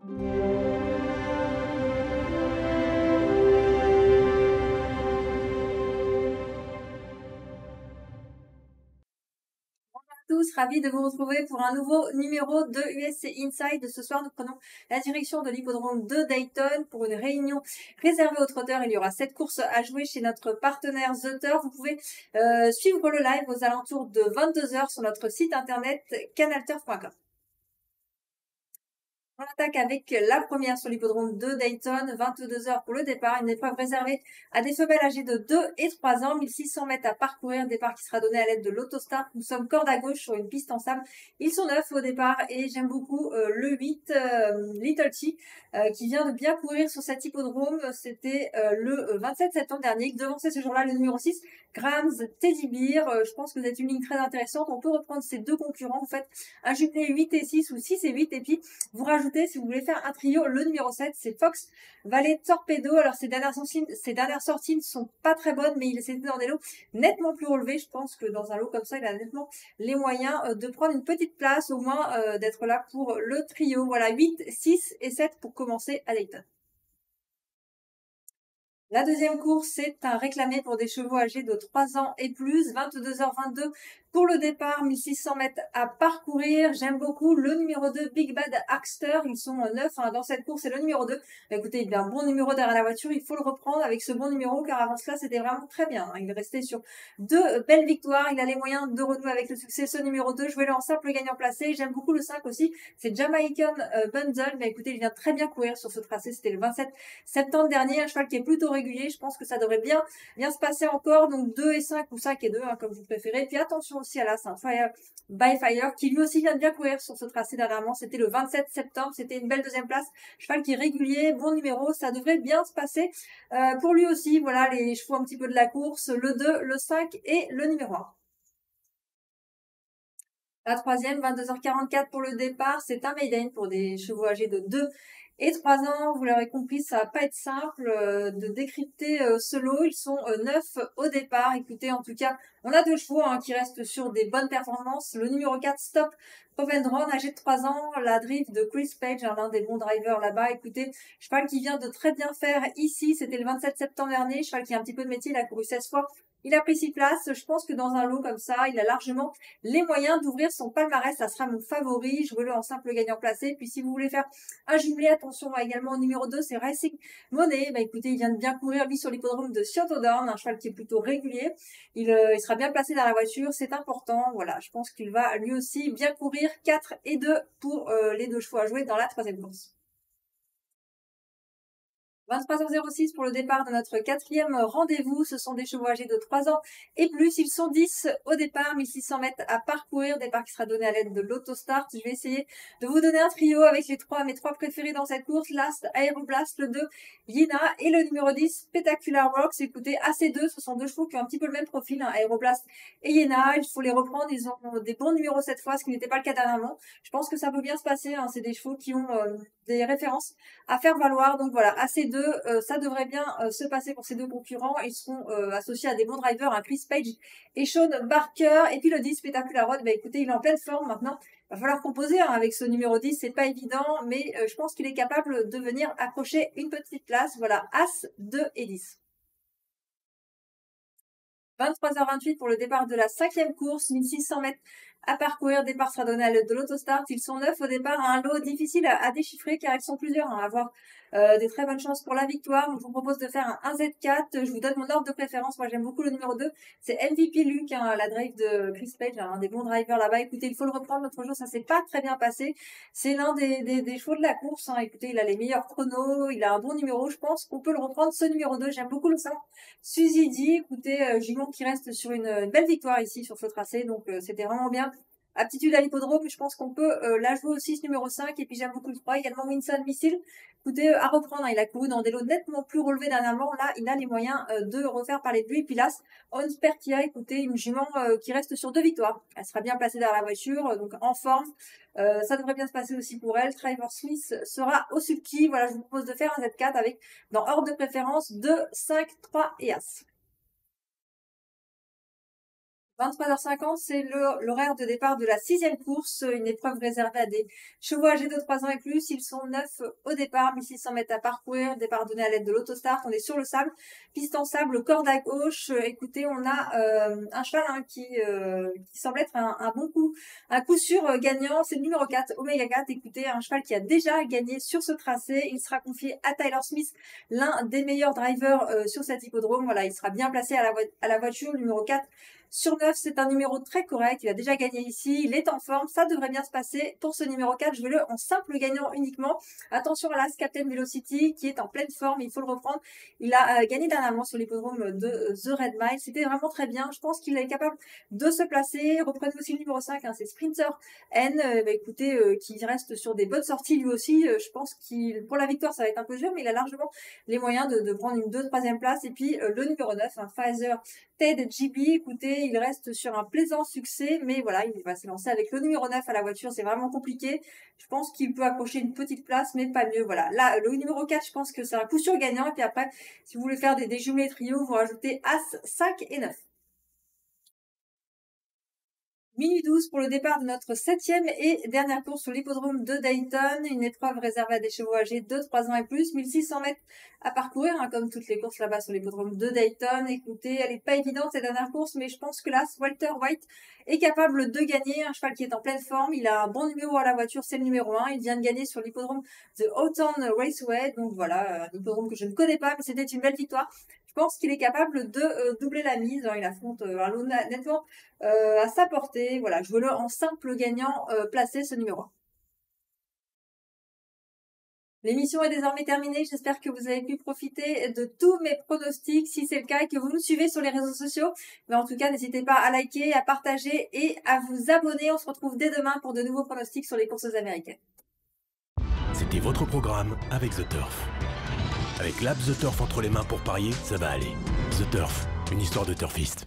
Tous, ravis de vous retrouver pour un nouveau numéro de USC Inside. Ce soir, nous prenons la direction de l'hippodrome de Dayton pour une réunion réservée aux trotteurs. Il y aura 7 courses à jouer chez notre partenaire The Turf. Vous pouvez suivre le live aux alentours de 22h sur notre site internet canalturf.com. On attaque avec la première sur l'hippodrome de Dayton, 22h pour le départ, une épreuve réservée à des femelles âgées de 2 et 3 ans, 1600 mètres à parcourir, départ qui sera donné à l'aide de l'autostart. Nous sommes corde à gauche sur une piste en sable. Ils sont 9 au départ et j'aime beaucoup le 8, Little T, qui vient de bien courir sur cet hippodrome. C'était le 27 septembre dernier. Devançait ce jour-là le numéro 6, Grams Teddy Bear. Je pense que c'est une ligne très intéressante. On peut reprendre ces deux concurrents. Vous faites un jumelé 8 et 6 ou 6 et 8 et puis vous rajoutez, si vous voulez faire un trio, le numéro 7, c'est Fox Valley Torpedo. Alors, ces dernières sorties ne sont pas très bonnes, mais il s'était dans des lots nettement plus relevés. Je pense que dans un lot comme ça, il a nettement les moyens de prendre une petite place, au moins d'être là pour le trio. Voilà, 8, 6 et 7 pour commencer à Dayton. La deuxième course, c'est un réclamé pour des chevaux âgés de 3 ans et plus, 22h22 pour le départ, 1600 mètres à parcourir. J'aime beaucoup le numéro 2, Big Bad Axter. Ils sont 9 dans cette course et le numéro 2. Écoutez, il y a un bon numéro derrière la voiture. Il faut le reprendre avec ce bon numéro car avant cela, c'était vraiment très bien. Il est resté sur 2 belles victoires. Il a les moyens de renouer avec le succès. Ce numéro 2, jouez-le en simple gagnant placé. J'aime beaucoup le 5 aussi. C'est Jamaican Bundle. Mais écoutez, il vient très bien courir sur ce tracé. C'était le 27 septembre dernier. Un cheval qui est plutôt régulier. Je pense que ça devrait bien se passer encore. Donc 2 et 5 ou 5 et 2, comme vous préférez. Puis attention aussi à l'As, Fire by Fire, qui lui aussi vient de bien courir sur ce tracé dernièrement. C'était le 27 septembre. C'était une belle deuxième place. Cheval qui est régulier, bon numéro. Ça devrait bien se passer pour lui aussi. Voilà les chevaux un petit peu de la course. Le 2, le 5 et le numéro 1. La troisième, 22h44 pour le départ. C'est un maiden pour des chevaux âgés de 2 et 3 ans. Vous l'aurez compris, ça va pas être simple de décrypter ce lot. Ils sont 9 au départ. Écoutez, en tout cas, on a 2 chevaux qui restent sur des bonnes performances. Le numéro 4, Stop Povendron, âgé de 3 ans. La drift de Chris Page, l'un des bons drivers là-bas. Écoutez, cheval qui vient de très bien faire ici. C'était le 27 septembre dernier. Cheval qui a un petit peu de métier. Il a couru 16 fois. Il a pris 6 places. Je pense que dans un lot comme ça, il a largement les moyens d'ouvrir son palmarès. Ça sera mon favori. Jouez-le en simple gagnant placé. Puis si vous voulez faire un jumelé, attention également au numéro 2, c'est Racing Money. Écoutez, il vient de bien courir lui sur l'hippodrome de Ciotodorn, un cheval qui est plutôt régulier. Il sera bien placé dans la voiture, c'est important. Voilà, je pense qu'il va lui aussi bien courir. 4 et 2 pour les 2 chevaux à jouer dans la troisième course. 23h06 pour le départ de notre quatrième rendez-vous. Ce sont des chevaux âgés de 3 ans et plus. Ils sont 10 au départ, 1600 mètres à parcourir. Départ qui sera donné à l'aide de l'autostart. Je vais essayer de vous donner un trio avec mes trois préférés dans cette course. Last, Aeroblast, le 2, Yina et le numéro 10, Spectacular Rocks. Écoutez, AC2, ce sont 2 chevaux qui ont un petit peu le même profil, Aeroblast et Yena. Il faut les reprendre. Ils ont des bons numéros cette fois, ce qui n'était pas le cas dernièrement. Je pense que ça peut bien se passer. C'est des chevaux qui ont des références à faire valoir. Donc voilà, AC2, ça devrait bien se passer pour ces 2 concurrents. Ils seront associés à des bons drivers, Chris Page et Sean Barker. Et puis le 10, Spectacular Road, écoutez, il est en pleine forme maintenant. Il va falloir composer avec ce numéro 10, c'est pas évident, mais je pense qu'il est capable de venir accrocher une petite place. Voilà, As, 2 et 10. 23h28 pour le départ de la 5e course, 1600 mètres à parcourir. Départ sera donné à l'aide de l'autostart. Ils sont 9 au départ, un lot difficile à déchiffrer car ils sont plusieurs à avoir des très bonnes chances pour la victoire. Donc, je vous propose de faire un 1Z4. Je vous donne mon ordre de préférence. Moi, j'aime beaucoup le numéro 2. C'est MVP Luke, la drive de Chris Page, un des bons drivers là-bas. Écoutez, il faut le reprendre. L'autre jour, ça s'est pas très bien passé. C'est l'un des chevaux de la course. Écoutez, il a les meilleurs chronos. Il a un bon numéro. Je pense qu'on peut le reprendre, ce numéro 2. J'aime beaucoup le 5. Suzy dit, écoutez, Gimon qui reste sur une belle victoire ici sur ce tracé. Donc, c'était vraiment bien. Aptitude à l'hippodrome, je pense qu'on peut la jouer aussi, ce numéro 5. Et puis j'aime beaucoup le 3, également Winson Missile. Écoutez, à reprendre, il a couru dans des lots nettement plus relevés dernièrement. Là, il a les moyens de refaire parler de lui. Et puis là, Ons Pertia, écoutez, une jument qui reste sur 2 victoires. Elle sera bien placée derrière la voiture, donc en forme. Ça devrait bien se passer aussi pour elle. Trevor Smith sera au sulky. Voilà, je vous propose de faire un Z4 avec, dans ordre de préférence, 2, 5, 3 et As. 23h50, c'est l'horaire de départ de la 6e course, une épreuve réservée à des chevaux âgés de 3 ans et plus. Ils sont 9 au départ, 1600 mètres à parcourir, départ donné à l'aide de l'autostart. On est sur le sable, piste en sable, corde à gauche. Écoutez, on a un cheval qui semble être un bon coup, un coup sûr gagnant. C'est le numéro 4, Omega 4. Écoutez, un cheval qui a déjà gagné sur ce tracé. Il sera confié à Tyler Smith, l'un des meilleurs drivers sur cet hippodrome. Voilà, il sera bien placé à la voiture, numéro 4. Sur 9, c'est un numéro très correct. Il a déjà gagné ici. Il est en forme. Ça devrait bien se passer pour ce numéro 4. Je veux le en simple gagnant uniquement. Attention à l'As Captain Velocity qui est en pleine forme. Il faut le reprendre. Il a gagné dernièrement sur l'hippodrome de The Red Mile. C'était vraiment très bien. Je pense qu'il est capable de se placer. Reprenez aussi le numéro 5. C'est Sprinter N. Écoutez, qui reste sur des bonnes sorties lui aussi. Je pense qu'il pour la victoire, ça va être un peu dur, mais il a largement les moyens de prendre une 2e, 3e place. Et puis le numéro 9, Pfizer Ted GB. Écoutez, il reste sur un plaisant succès, mais voilà, il va se lancer avec le numéro 9 à la voiture, c'est vraiment compliqué. Je pense qu'il peut accrocher une petite place, mais pas mieux. Voilà, là, le numéro 4, je pense que c'est un coup sûr gagnant, et puis après, si vous voulez faire des jumelés trios, vous rajoutez As, 5 et 9. Minuit 12 pour le départ de notre 7e et dernière course sur l'hippodrome de Dayton. Une épreuve réservée à des chevaux âgés de 3 ans et plus. 1600 mètres à parcourir, comme toutes les courses là-bas sur l'hippodrome de Dayton. Écoutez, elle n'est pas évidente cette dernière course, mais je pense que là, Walter White est capable de gagner. Un cheval qui est en pleine forme. Il a un bon numéro à la voiture, c'est le numéro 1. Il vient de gagner sur l'hippodrome de Houghton Raceway. Donc voilà, un hippodrome que je ne connais pas, mais c'était une belle victoire. Je pense qu'il est capable de doubler la mise. Il affronte un lot nettement à sa portée. Voilà, je veux le en simple gagnant placer ce numéro 1. L'émission est désormais terminée. J'espère que vous avez pu profiter de tous mes pronostics. Si c'est le cas et que vous nous suivez sur les réseaux sociaux, mais en tout cas, n'hésitez pas à liker, à partager et à vous abonner. On se retrouve dès demain pour de nouveaux pronostics sur les courses américaines. C'était votre programme avec The Turf. Avec l'app The Turf entre les mains pour parier, ça va aller. The Turf, une histoire de turfiste.